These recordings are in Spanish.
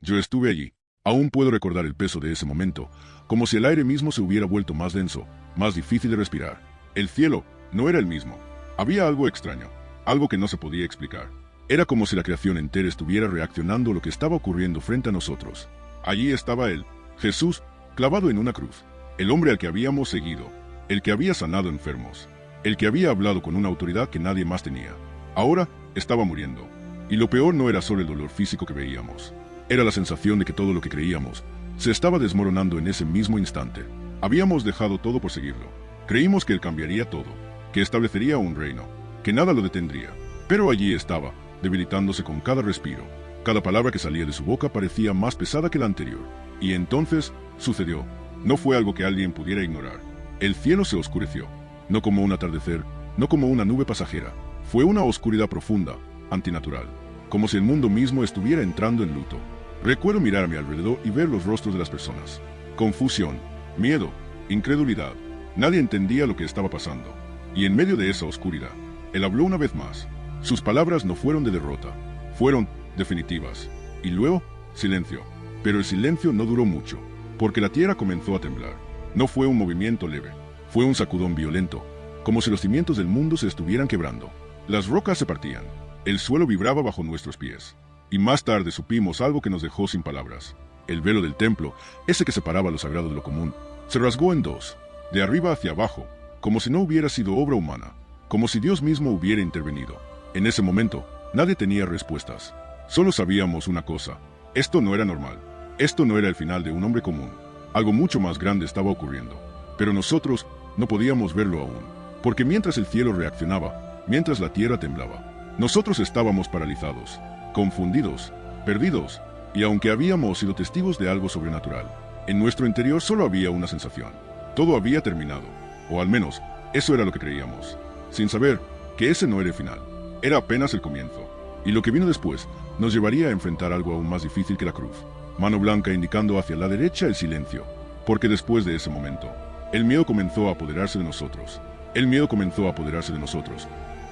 Yo estuve allí. Aún puedo recordar el peso de ese momento, como si el aire mismo se hubiera vuelto más denso, más difícil de respirar. El cielo no era el mismo. Había algo extraño, algo que no se podía explicar. Era como si la creación entera estuviera reaccionando a lo que estaba ocurriendo frente a nosotros. Allí estaba él, Jesús, clavado en una cruz, el hombre al que habíamos seguido, el que había sanado enfermos, el que había hablado con una autoridad que nadie más tenía. Ahora estaba muriendo. Y lo peor no era solo el dolor físico que veíamos. Era la sensación de que todo lo que creíamos se estaba desmoronando en ese mismo instante. Habíamos dejado todo por seguirlo. Creímos que él cambiaría todo, que establecería un reino, que nada lo detendría. Pero allí estaba, debilitándose con cada respiro. Cada palabra que salía de su boca parecía más pesada que la anterior. Y entonces, sucedió. No fue algo que alguien pudiera ignorar. El cielo se oscureció. No como un atardecer, no como una nube pasajera. Fue una oscuridad profunda, antinatural. Como si el mundo mismo estuviera entrando en luto. Recuerdo mirar a mi alrededor y ver los rostros de las personas. Confusión, miedo, incredulidad. Nadie entendía lo que estaba pasando. Y en medio de esa oscuridad, él habló una vez más. Sus palabras no fueron de derrota, fueron definitivas. Y luego, silencio. Pero el silencio no duró mucho, porque la tierra comenzó a temblar. No fue un movimiento leve, fue un sacudón violento, como si los cimientos del mundo se estuvieran quebrando. Las rocas se partían, el suelo vibraba bajo nuestros pies. Y más tarde supimos algo que nos dejó sin palabras. El velo del templo, ese que separaba lo sagrado de lo común, se rasgó en dos, de arriba hacia abajo, como si no hubiera sido obra humana, como si Dios mismo hubiera intervenido. En ese momento, nadie tenía respuestas. Solo sabíamos una cosa: esto no era normal. Esto no era el final de un hombre común. Algo mucho más grande estaba ocurriendo. Pero nosotros no podíamos verlo aún, porque mientras el cielo reaccionaba, mientras la tierra temblaba, nosotros estábamos paralizados, confundidos, perdidos, y aunque habíamos sido testigos de algo sobrenatural, en nuestro interior solo había una sensación. Todo había terminado, o al menos, eso era lo que creíamos, sin saber que ese no era el final, era apenas el comienzo, y lo que vino después nos llevaría a enfrentar algo aún más difícil que la cruz. Mano blanca indicando hacia la derecha el silencio, porque después de ese momento, el miedo comenzó a apoderarse de nosotros. El miedo comenzó a apoderarse de nosotros,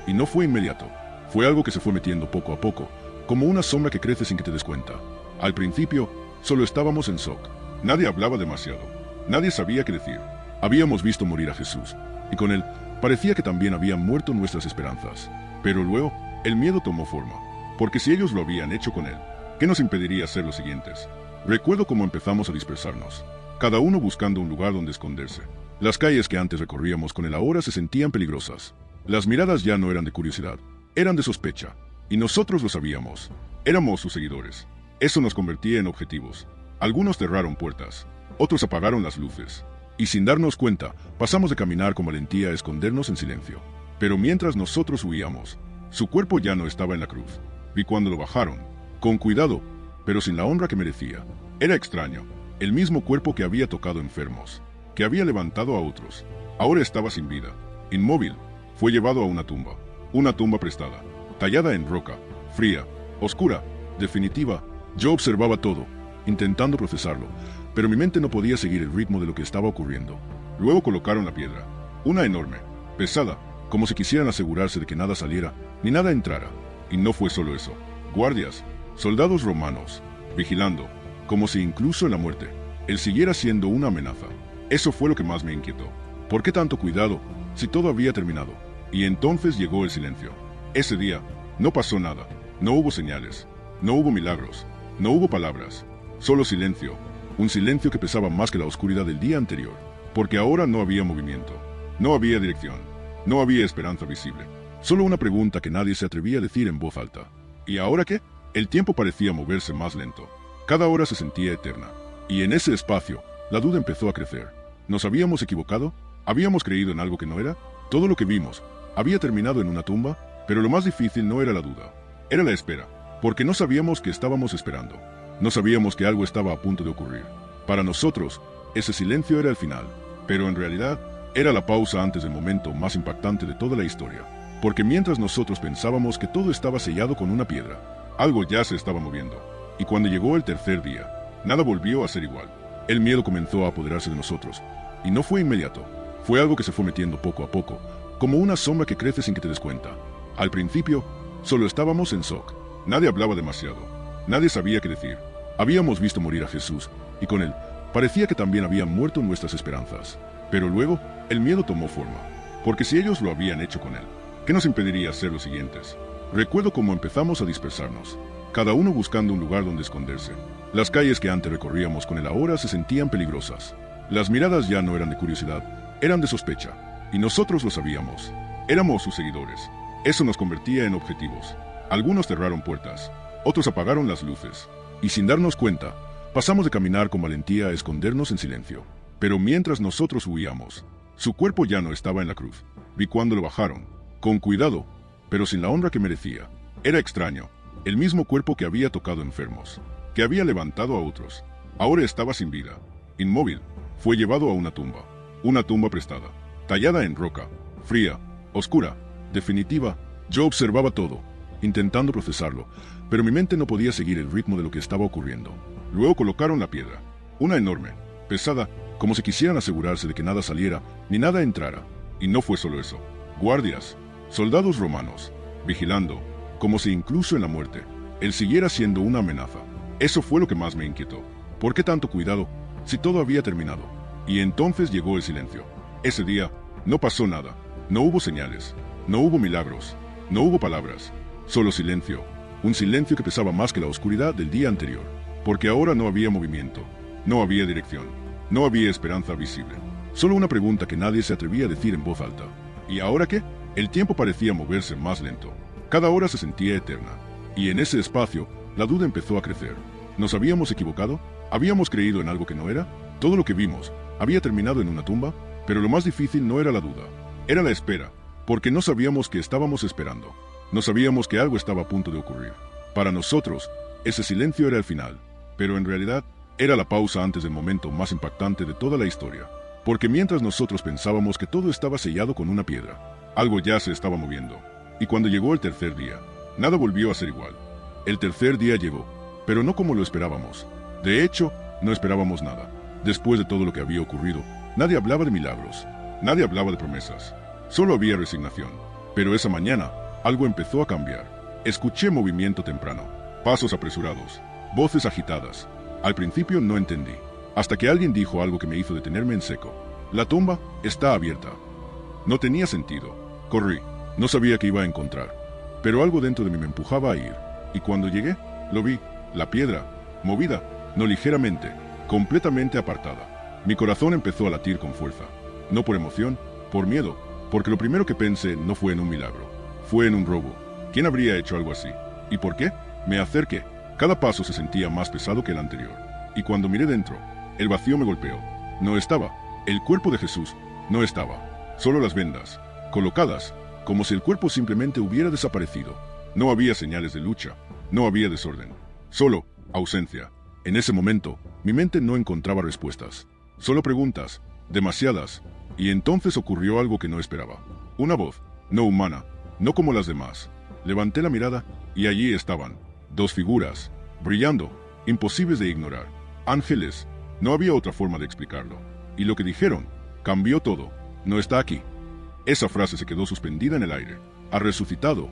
y no fue inmediato, fue algo que se fue metiendo poco a poco, como una sombra que crece sin que te des cuenta. Al principio, solo estábamos en shock. Nadie hablaba demasiado. Nadie sabía qué decir. Habíamos visto morir a Jesús, y con él parecía que también habían muerto nuestras esperanzas. Pero luego, el miedo tomó forma, porque si ellos lo habían hecho con él, ¿qué nos impediría hacer los siguientes? Recuerdo cómo empezamos a dispersarnos, cada uno buscando un lugar donde esconderse. Las calles que antes recorríamos con él ahora se sentían peligrosas. Las miradas ya no eran de curiosidad, eran de sospecha. Y nosotros lo sabíamos. Éramos sus seguidores. Eso nos convertía en objetivos. Algunos cerraron puertas, otros apagaron las luces. Y sin darnos cuenta, pasamos de caminar con valentía a escondernos en silencio. Pero mientras nosotros huíamos, su cuerpo ya no estaba en la cruz. Vi cuando lo bajaron, con cuidado, pero sin la honra que merecía. Era extraño. El mismo cuerpo que había tocado enfermos, que había levantado a otros, ahora estaba sin vida, inmóvil. Fue llevado a una tumba prestada, tallada en roca, fría, oscura, definitiva. Yo observaba todo, intentando procesarlo, pero mi mente no podía seguir el ritmo de lo que estaba ocurriendo. Luego colocaron la piedra, una enorme, pesada, como si quisieran asegurarse de que nada saliera, ni nada entrara. Y no fue solo eso. Guardias, soldados romanos, vigilando, como si incluso en la muerte, él siguiera siendo una amenaza. Eso fue lo que más me inquietó. ¿Por qué tanto cuidado, si todo había terminado? Y entonces llegó el silencio. Ese día, no pasó nada, no hubo señales, no hubo milagros, no hubo palabras, solo silencio, un silencio que pesaba más que la oscuridad del día anterior, porque ahora no había movimiento, no había dirección, no había esperanza visible, solo una pregunta que nadie se atrevía a decir en voz alta. ¿Y ahora qué? El tiempo parecía moverse más lento, cada hora se sentía eterna, y en ese espacio, la duda empezó a crecer. ¿Nos habíamos equivocado? ¿Habíamos creído en algo que no era? Todo lo que vimos había terminado en una tumba. Pero lo más difícil no era la duda, era la espera, porque no sabíamos qué estábamos esperando. No sabíamos que algo estaba a punto de ocurrir. Para nosotros, ese silencio era el final, pero en realidad era la pausa antes del momento más impactante de toda la historia. Porque mientras nosotros pensábamos que todo estaba sellado con una piedra, algo ya se estaba moviendo. Y cuando llegó el tercer día, nada volvió a ser igual. El miedo comenzó a apoderarse de nosotros, y no fue inmediato. Fue algo que se fue metiendo poco a poco, como una sombra que crece sin que te des cuenta. Al principio, solo estábamos en shock. Nadie hablaba demasiado. Nadie sabía qué decir. Habíamos visto morir a Jesús, y con él parecía que también habían muerto nuestras esperanzas. Pero luego, el miedo tomó forma, porque si ellos lo habían hecho con él, ¿qué nos impediría hacer los siguientes? Recuerdo cómo empezamos a dispersarnos, cada uno buscando un lugar donde esconderse. Las calles que antes recorríamos con él ahora se sentían peligrosas. Las miradas ya no eran de curiosidad, eran de sospecha, y nosotros lo sabíamos. Éramos sus seguidores. Eso nos convertía en objetivos. Algunos cerraron puertas, otros apagaron las luces, y sin darnos cuenta, pasamos de caminar con valentía a escondernos en silencio. Pero mientras nosotros huíamos, su cuerpo ya no estaba en la cruz. Vi cuando lo bajaron, con cuidado, pero sin la honra que merecía. Era extraño, el mismo cuerpo que había tocado enfermos, que había levantado a otros. Ahora estaba sin vida, inmóvil. Fue llevado a una tumba prestada, tallada en roca, fría, oscura, definitiva. Yo observaba todo, intentando procesarlo, pero mi mente no podía seguir el ritmo de lo que estaba ocurriendo. Luego colocaron la piedra, una enorme, pesada, como si quisieran asegurarse de que nada saliera ni nada entrara. Y no fue solo eso. Guardias, soldados romanos, vigilando, como si incluso en la muerte, él siguiera siendo una amenaza. Eso fue lo que más me inquietó. ¿Por qué tanto cuidado si todo había terminado? Y entonces llegó el silencio. Ese día no pasó nada. No hubo señales, no hubo milagros, no hubo palabras. Solo silencio. Un silencio que pesaba más que la oscuridad del día anterior. Porque ahora no había movimiento, no había dirección, no había esperanza visible. Solo una pregunta que nadie se atrevía a decir en voz alta. ¿Y ahora qué? El tiempo parecía moverse más lento. Cada hora se sentía eterna. Y en ese espacio, la duda empezó a crecer. ¿Nos habíamos equivocado? ¿Habíamos creído en algo que no era? Todo lo que vimos había terminado en una tumba, pero lo más difícil no era la duda. Era la espera, porque no sabíamos qué estábamos esperando. No sabíamos que algo estaba a punto de ocurrir. Para nosotros, ese silencio era el final, pero en realidad era la pausa antes del momento más impactante de toda la historia. Porque mientras nosotros pensábamos que todo estaba sellado con una piedra, algo ya se estaba moviendo. Y cuando llegó el tercer día, nada volvió a ser igual. El tercer día llegó, pero no como lo esperábamos. De hecho, no esperábamos nada. Después de todo lo que había ocurrido, nadie hablaba de milagros, nadie hablaba de promesas. Solo había resignación. Pero esa mañana, algo empezó a cambiar. Escuché movimiento temprano, pasos apresurados, voces agitadas. Al principio no entendí, hasta que alguien dijo algo que me hizo detenerme en seco. La tumba está abierta. No tenía sentido. Corrí. No sabía qué iba a encontrar. Pero algo dentro de mí me empujaba a ir. Y cuando llegué, lo vi. La piedra, movida, no ligeramente, completamente apartada. Mi corazón empezó a latir con fuerza. No por emoción, por miedo, porque lo primero que pensé no fue en un milagro. Fue en un robo. ¿Quién habría hecho algo así? ¿Y por qué? Me acerqué. Cada paso se sentía más pesado que el anterior. Y cuando miré dentro, el vacío me golpeó. No estaba. El cuerpo de Jesús no estaba. Solo las vendas, colocadas, como si el cuerpo simplemente hubiera desaparecido. No había señales de lucha. No había desorden. Solo ausencia. En ese momento, mi mente no encontraba respuestas. Solo preguntas. Demasiadas. Y entonces ocurrió algo que no esperaba. Una voz, no humana, no como las demás. Levanté la mirada, y allí estaban. Dos figuras, brillando, imposibles de ignorar. Ángeles. No había otra forma de explicarlo. Y lo que dijeron, cambió todo. No está aquí. Esa frase se quedó suspendida en el aire. Ha resucitado.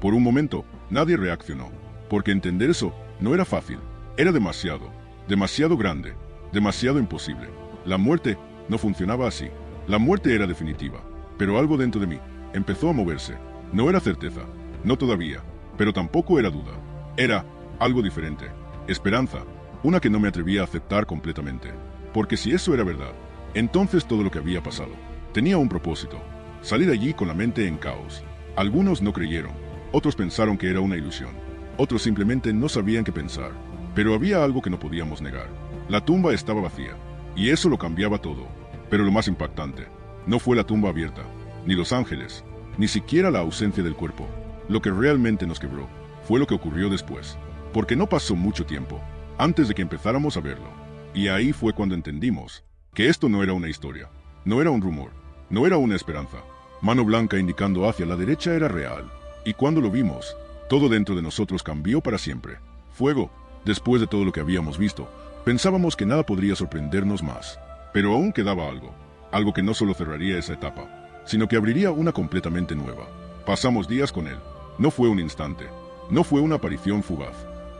Por un momento, nadie reaccionó. Porque entender eso no era fácil. Era demasiado, demasiado grande, demasiado imposible. La muerte no funcionaba así. La muerte era definitiva. Pero algo dentro de mí empezó a moverse. No era certeza, no todavía, pero tampoco era duda. Era algo diferente. Esperanza, una que no me atrevía a aceptar completamente. Porque si eso era verdad, entonces todo lo que había pasado tenía un propósito. Salir allí con la mente en caos. Algunos no creyeron, otros pensaron que era una ilusión. Otros simplemente no sabían qué pensar. Pero había algo que no podíamos negar. La tumba estaba vacía, y eso lo cambiaba todo. Pero lo más impactante, no fue la tumba abierta, ni los ángeles, ni siquiera la ausencia del cuerpo. Lo que realmente nos quebró fue lo que ocurrió después, porque no pasó mucho tiempo antes de que empezáramos a verlo. Y ahí fue cuando entendimos que esto no era una historia, no era un rumor, no era una esperanza. Mano blanca indicando hacia la derecha era real, y cuando lo vimos, todo dentro de nosotros cambió para siempre. Fuego. Después de todo lo que habíamos visto, pensábamos que nada podría sorprendernos más. Pero aún quedaba algo que no solo cerraría esa etapa, sino que abriría una completamente nueva. Pasamos días con él. No fue un instante, no fue una aparición fugaz.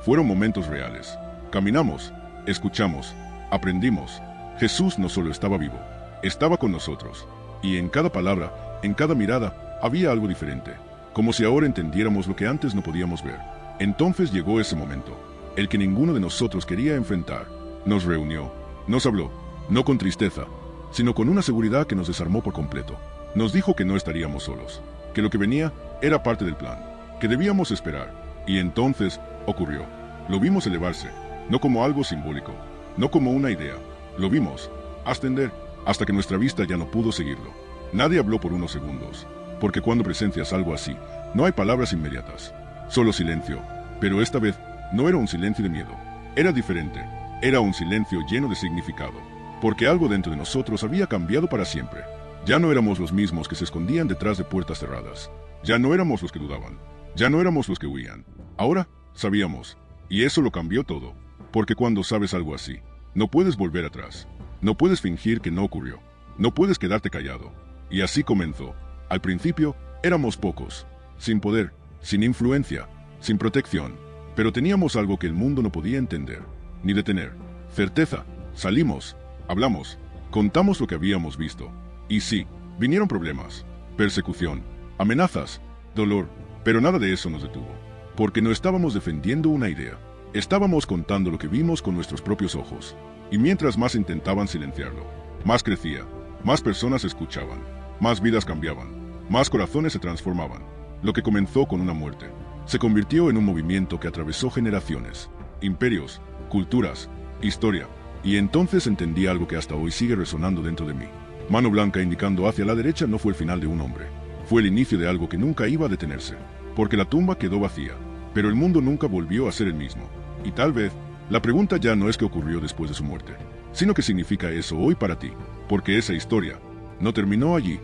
Fueron momentos reales. Caminamos, escuchamos, aprendimos. Jesús no solo estaba vivo, estaba con nosotros. Y en cada palabra, en cada mirada, había algo diferente. Como si ahora entendiéramos lo que antes no podíamos ver. Entonces llegó ese momento, el que ninguno de nosotros quería enfrentar. Nos reunió, nos habló, no con tristeza, sino con una seguridad que nos desarmó por completo. Nos dijo que no estaríamos solos, que lo que venía era parte del plan, que debíamos esperar. Y entonces ocurrió. Lo vimos elevarse, no como algo simbólico, no como una idea. Lo vimos ascender hasta que nuestra vista ya no pudo seguirlo. Nadie habló por unos segundos, porque cuando presencias algo así, no hay palabras inmediatas, solo silencio. Pero esta vez no era un silencio de miedo, era diferente, era un silencio lleno de significado, porque algo dentro de nosotros había cambiado para siempre. Ya no éramos los mismos que se escondían detrás de puertas cerradas, ya no éramos los que dudaban, ya no éramos los que huían. Ahora sabíamos, y eso lo cambió todo, porque cuando sabes algo así, no puedes volver atrás, no puedes fingir que no ocurrió, no puedes quedarte callado. Y así comenzó. Al principio éramos pocos, sin poder, sin influencia, sin protección, pero teníamos algo que el mundo no podía entender, ni detener: certeza. Salimos, hablamos, contamos lo que habíamos visto. Y sí, vinieron problemas, persecución, amenazas, dolor, pero nada de eso nos detuvo, porque no estábamos defendiendo una idea, estábamos contando lo que vimos con nuestros propios ojos. Y mientras más intentaban silenciarlo, más crecía, más personas escuchaban, más vidas cambiaban, más corazones se transformaban. Lo que comenzó con una muerte se convirtió en un movimiento que atravesó generaciones, imperios, culturas, historia. Y entonces entendí algo que hasta hoy sigue resonando dentro de mí. Mano blanca indicando hacia la derecha no fue el final de un hombre, fue el inicio de algo que nunca iba a detenerse, porque la tumba quedó vacía, pero el mundo nunca volvió a ser el mismo. Y tal vez la pregunta ya no es qué ocurrió después de su muerte, sino qué significa eso hoy para ti, porque esa historia no terminó allí.